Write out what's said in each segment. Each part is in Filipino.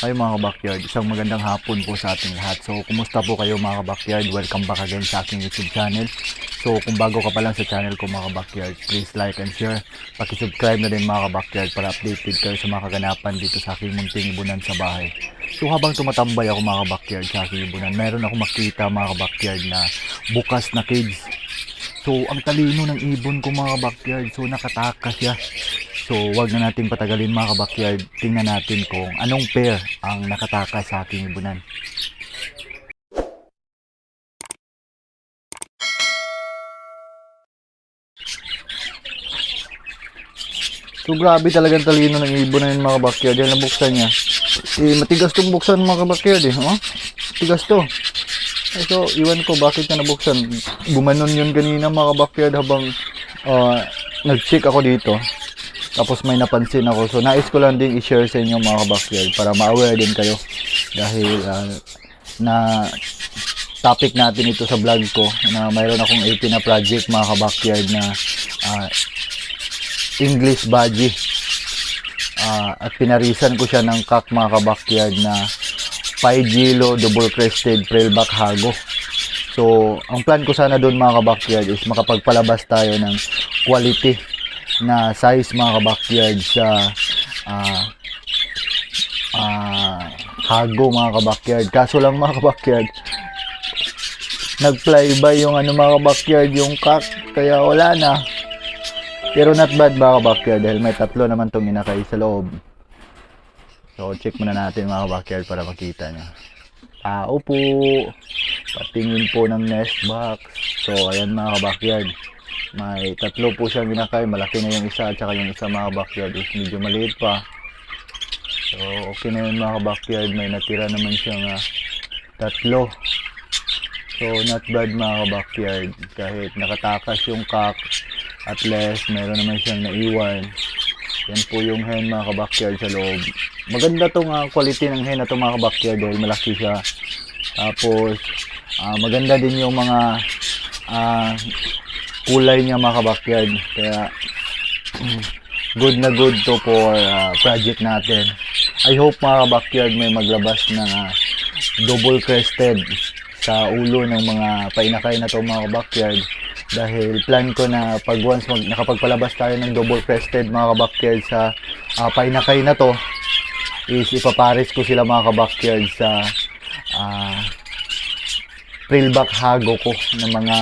Hi mga ka-backyard, isang magandang hapon po sa ating lahat. So, kumusta po kayo mga ka-backyard? Welcome back again sa aking YouTube channel. So, kung bago ka pa lang sa channel ko mga ka-backyard, please like and share. Paki-subscribe na din mga ka-backyard para updated kayo sa mga kaganapan dito sa aking munting ibunan sa bahay. So, habang tumatambay ako mga ka-backyard sa aking ibunan, meron ako makita mga ka-backyard na bukas na cage. So, ang talino ng ibon ko mga ka-backyard. So, nakatakas siya. So, wag na nating patagalin mga ka-backyard. Tingnan natin kung anong pair ang nakatakas sa aking ibunan. So, grabe talagang talino ng ibon na yun mga ka-backyard. Yan nabuksan niya. Matigas tong buksan mga ka-backyard eh. Oh? Matigas to. So, iwan ko bakit niya nabuksan. Gumanon yun kanina mga ka-backyard habang nag-check ako dito. Tapos may napansin ako. So, nais ko lang din i-share sa inyo mga ka-backyard para ma-aware din kayo. Dahil na topic natin ito sa vlog ko na mayroon akong 18 na project mga ka-backyard na English Budgie. At pinarisan ko siya ng cock mga ka-backyard na 5 kilo double crested Prillback Hago. So, ang plan ko sana doon mga ka-backyard is makapagpalabas tayo ng quality na size mga ka-backyard sa Hago mga ka-backyard. Kaso lang mga ka-backyard, nag-flyby yung mga ka-backyard yung cock, kaya wala na. Pero not bad mga ka-backyard dahil may tatlo naman itong inakay sa loob. So check muna natin mga ka-backyard para makita nyo. Tao po, patingin po ng nest box. So ayan mga ka-backyard, may tatlo po siyang inakay. Malaki na yung isa at saka yung isa mga ka-backyard is medyo maliit pa. So okay na yun mga ka-backyard, may natira naman siyang tatlo. So not bad mga ka-backyard, kahit nakatakas yung cock, at least meron naman siyang naiwan. Yan po yung hen mga ka-backyard sa loob. Maganda tong quality ng hen na to mga ka-backyard dahil malaki siya. Tapos maganda din yung mga kulay niya mga ka-backyard. Kaya good na good to for project natin. I hope mga ka-backyard may maglabas ng double crested sa ulo ng mga painakay na to mga ka-backyard. Dahil plan ko na pag once nakapagpalabas tayo ng double crested mga ka-backyard sa painakay na to, is ipapares ko sila mga ka-backyard sa Prillback Hago ko ng mga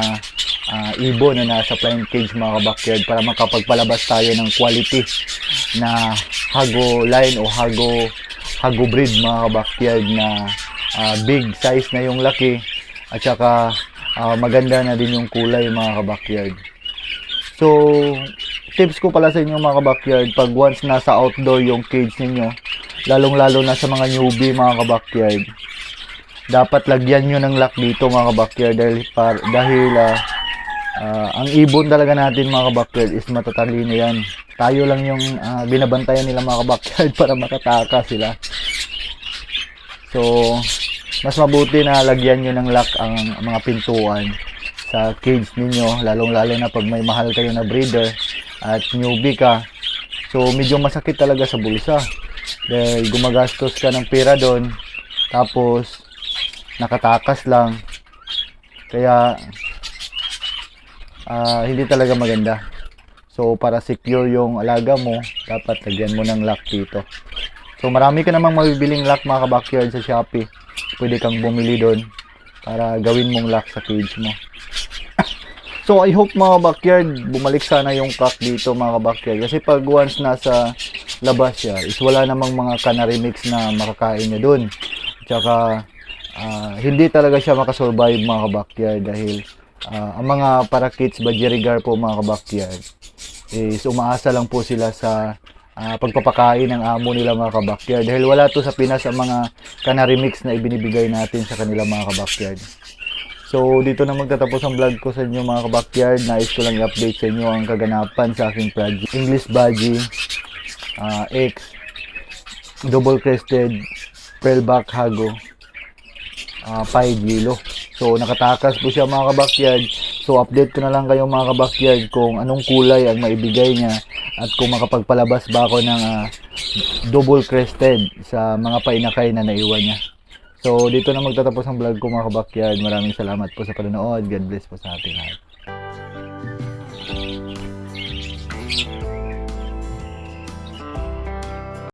ibon na nasa plain cage mga ka-backyard para makapagpalabas tayo ng quality na Hago line o Hago breed mga ka-backyard na big size na yung laki at saka maganda na din yung kulay mga ka-backyard. So tips ko pala sa inyo mga ka-backyard, pag once nasa outdoor yung cage ninyo, lalong-lalo na sa mga newbie mga ka-backyard, dapat lagyan nyo ng lock dito mga ka-backyard dahil ang ibon talaga natin mga ka-backyard is matatalino yan. Tayo lang yung binabantayan nila mga ka-backyard para matataka sila. So mas mabuti na lagyan nyo ng lock ang mga pintuan sa cage ninyo, lalong-lalo na pag may mahal kayo na breeder at newbie ka. So medyo masakit talaga sa bulsa dahil gumagastos ka ng pera doon tapos nakatakas lang, kaya hindi talaga maganda. So para secure yung alaga mo, dapat lagyan mo ng lock dito. So marami ka namang mabibiling lock mga ka-backyard sa Shopee. Pwede kang bumili doon para gawin mong lock sa cage mo. So I hope mga ka-backyard, bumalik sana yung cock dito mga ka-backyard. Kasi pag once nasa labas siya, is wala namang mga canary mix na makakain niya doon. Tsaka hindi talaga siya makasurvive mga ka-backyard dahil ang mga parakeets budgerigar po mga ka-backyard is umaasa lang po sila sa pagpapakain ng amo nila mga ka-backyard dahil wala to sa Pinas ang mga canary mix na ibinibigay natin sa kanila mga ka-backyard. So dito na magtatapos ang vlog ko sa inyo mga ka-backyard. Nais ko lang i-update sa inyo ang kaganapan sa aking project English Budgie X double crested Prillback Hago 5 kilo. So nakatakas po siya mga ka-backyard. So update ko na lang kayo mga ka-backyard kung anong kulay ang maibigay niya at kung makapagpalabas ba ako ng double crested sa mga painakay na naiwan niya. So dito na magtatapos ang vlog ko mga kabakyard. Maraming salamat po sa panonood. God bless po sa ating lahat.